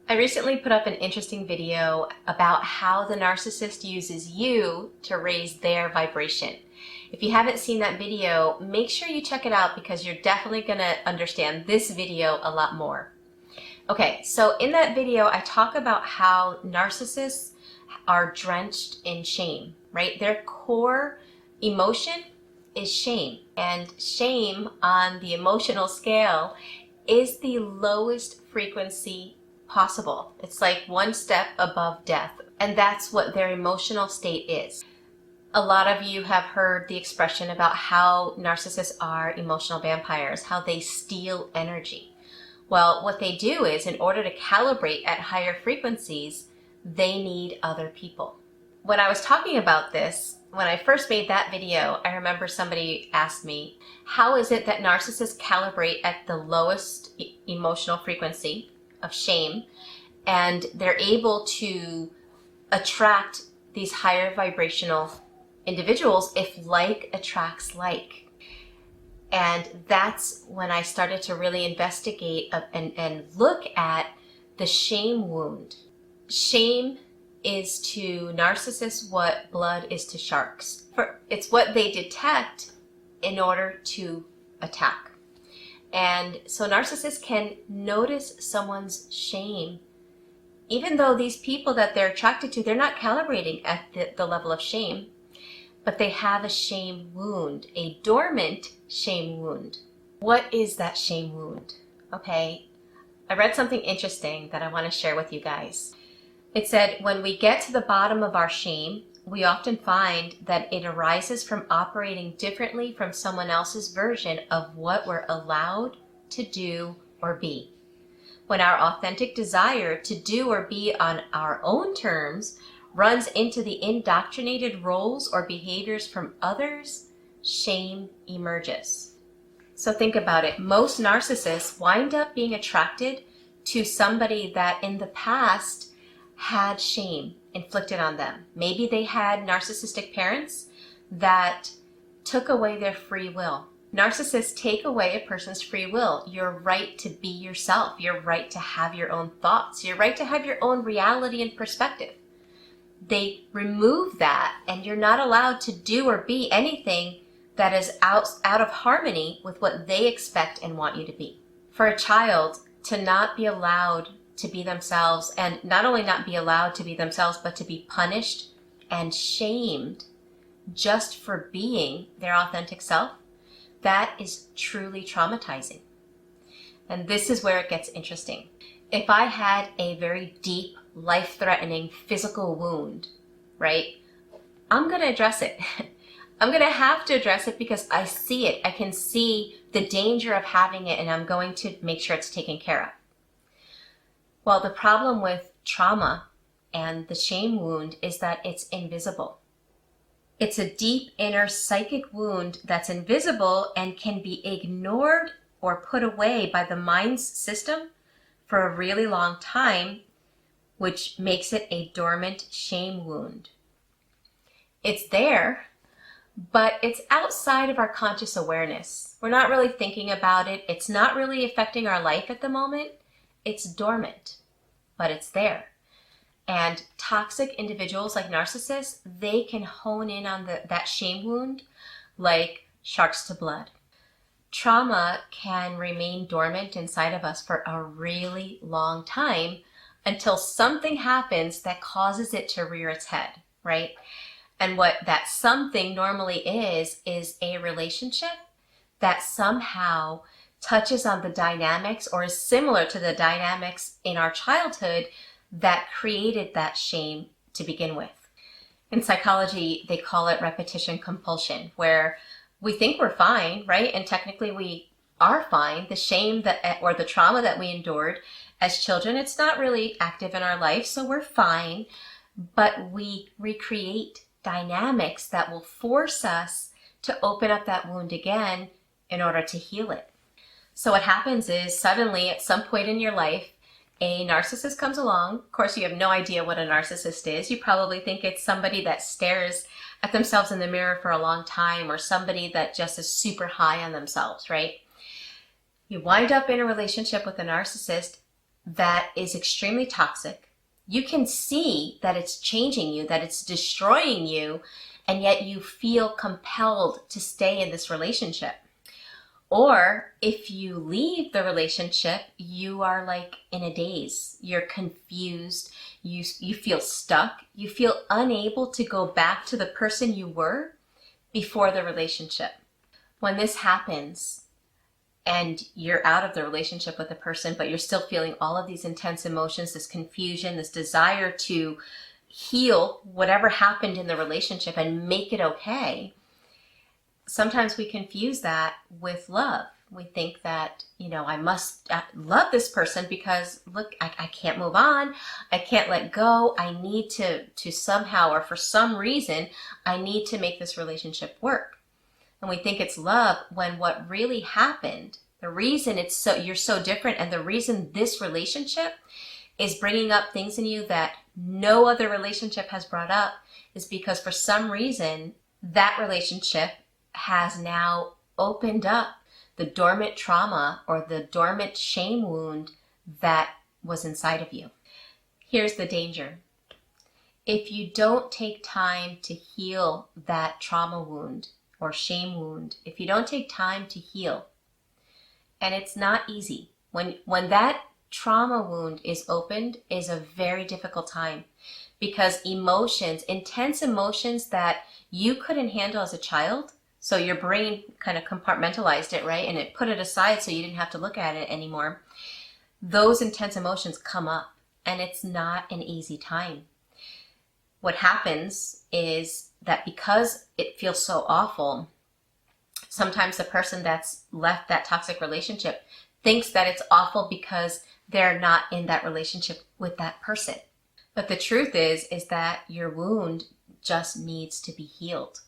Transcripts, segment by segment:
I recently put up an interesting video about how the narcissist uses you to raise their vibration. If you haven't seen that video, make sure you check it out because you're definitely going to understand this video a lot more. Okay, so in that video, I talk about how narcissists are drenched in shame, right? Their core emotion is shame, and shame on the emotional scale is the lowest frequency possible. It's like one step above death, and that's what their emotional state is. A lot of you have heard the expression about how narcissists are emotional vampires, how they steal energy. Well, what they do is, in order to calibrate at higher frequencies, they need other people. When I was talking about this, when I first made that video, I remember somebody asked me, how is it that narcissists calibrate at the lowest emotional frequency of shame, and they're able to attract these higher vibrational individuals if like attracts like? And that's when I started to really investigate and look at the shame wound. Shame is to narcissists what blood is to sharks. It's what they detect in order to attack. And so narcissists can notice someone's shame, even though these people that they're attracted to, they're not calibrating at the level of shame, but they have a shame wound, a dormant shame wound. What is that shame wound? Okay, I read something interesting that I want to share with you guys. It said, when we get to the bottom of our shame, we often find that it arises from operating differently from someone else's version of what we're allowed to do or be. When our authentic desire to do or be on our own terms runs into the indoctrinated roles or behaviors from others, shame emerges. So think about it. Most narcissists wind up being attracted to somebody that in the past had shame inflicted on them. Maybe they had narcissistic parents that took away their free will. Narcissists take away a person's free will, your right to be yourself, your right to have your own thoughts, your right to have your own reality and perspective. They remove that, and you're not allowed to do or be anything that is out of harmony with what they expect and want you to be. For a child to not be allowed to be themselves, and not only not be allowed to be themselves, but to be punished and shamed just for being their authentic self, that is truly traumatizing. And this is where it gets interesting. If I had a very deep, life-threatening physical wound, right, I'm going to address it. I'm going to have to address it because I see it. I can see the danger of having it, and I'm going to make sure it's taken care of. Well, the problem with trauma and the shame wound is that it's invisible. It's a deep inner psychic wound that's invisible and can be ignored or put away by the mind's system for a really long time, which makes it a dormant shame wound. It's there, but it's outside of our conscious awareness. We're not really thinking about it. It's not really affecting our life at the moment. It's dormant, but it's there. And toxic individuals like narcissists, they can hone in on that shame wound like sharks to blood. Trauma can remain dormant inside of us for a really long time until something happens that causes it to rear its head, right? And what that something normally is a relationship that somehow touches on the dynamics or is similar to the dynamics in our childhood that created that shame to begin with. In psychology, they call it repetition compulsion, where we think we're fine, right? And technically we are fine. The shame that or the trauma that we endured as children, it's not really active in our life, so we're fine. But we recreate dynamics that will force us to open up that wound again in order to heal it. So what happens is suddenly at some point in your life, a narcissist comes along. Of course, you have no idea what a narcissist is. You probably think it's somebody that stares at themselves in the mirror for a long time, or somebody that just is super high on themselves, right? You wind up in a relationship with a narcissist. that is extremely toxic. You can see that it's changing you, that it's destroying you, and yet you feel compelled to stay in this relationship. Or if you leave the relationship, you are like in a daze. You're confused. You feel stuck. You feel unable to go back to the person you were before the relationship. When this happens and you're out of the relationship with the person, but you're still feeling all of these intense emotions, this confusion, this desire to heal whatever happened in the relationship and make it okay, sometimes we confuse that with love. We think that, I must love this person because look, I can't move on. I can't let go. I need to somehow, or for some reason, I need to make this relationship work. And we think it's love when what really happened, the reason you're so different, and the reason this relationship is bringing up things in you that no other relationship has brought up, is because for some reason that relationship has now opened up the dormant trauma or the dormant shame wound that was inside of you. Here's the danger. If you don't take time to heal that trauma wound or shame wound, if you don't take time to heal, and it's not easy, when that trauma wound is opened is a very difficult time, because emotions, intense emotions that you couldn't handle as a child, so your brain kind of compartmentalized it, right? And it put it aside so you didn't have to look at it anymore. Those intense emotions come up, and it's not an easy time. What happens is that because it feels so awful, sometimes the person that's left that toxic relationship thinks that it's awful because they're not in that relationship with that person. But the truth is that your wound just needs to be healed.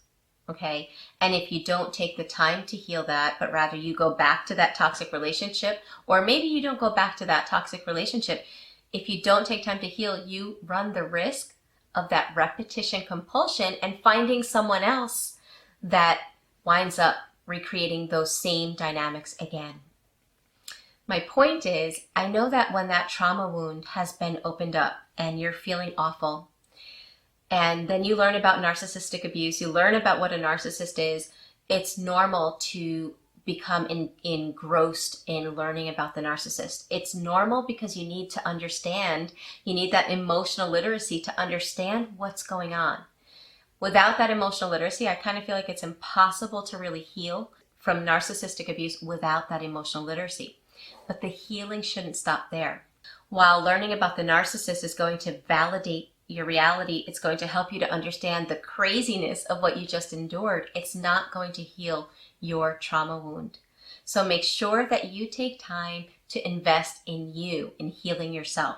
Okay. And if you don't take the time to heal that, but rather you go back to that toxic relationship, or maybe you don't go back to that toxic relationship, if you don't take time to heal, you run the risk of that repetition compulsion and finding someone else that winds up recreating those same dynamics again. My point is, I know that when that trauma wound has been opened up and you're feeling awful, and then you learn about narcissistic abuse, you learn about what a narcissist is, it's normal to become engrossed in learning about the narcissist. It's normal because you need to understand, you need that emotional literacy to understand what's going on. Without that emotional literacy, I kind of feel like it's impossible to really heal from narcissistic abuse without that emotional literacy. But the healing shouldn't stop there. While learning about the narcissist is going to validate your reality, it's going to help you to understand the craziness of what you just endured. It's not going to heal your trauma wound. So make sure that you take time to invest in you, in healing yourself.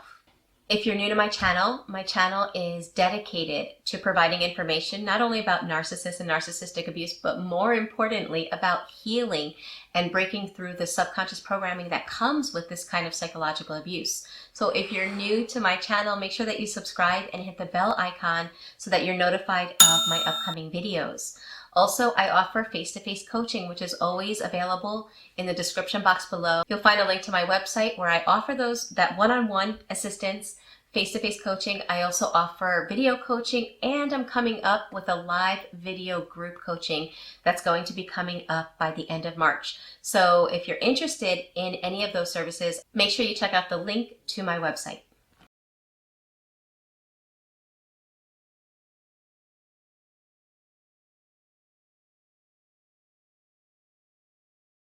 If you're new to my channel is dedicated to providing information not only about narcissists and narcissistic abuse, but more importantly about healing and breaking through the subconscious programming that comes with this kind of psychological abuse. So if you're new to my channel, make sure that you subscribe and hit the bell icon so that you're notified of my upcoming videos. Also, I offer face-to-face coaching, which is always available in the description box below. You'll find a link to my website where I offer that one-on-one assistance, face-to-face coaching. I also offer video coaching, and I'm coming up with a live video group coaching that's going to be coming up by the end of March. So if you're interested in any of those services, make sure you check out the link to my website.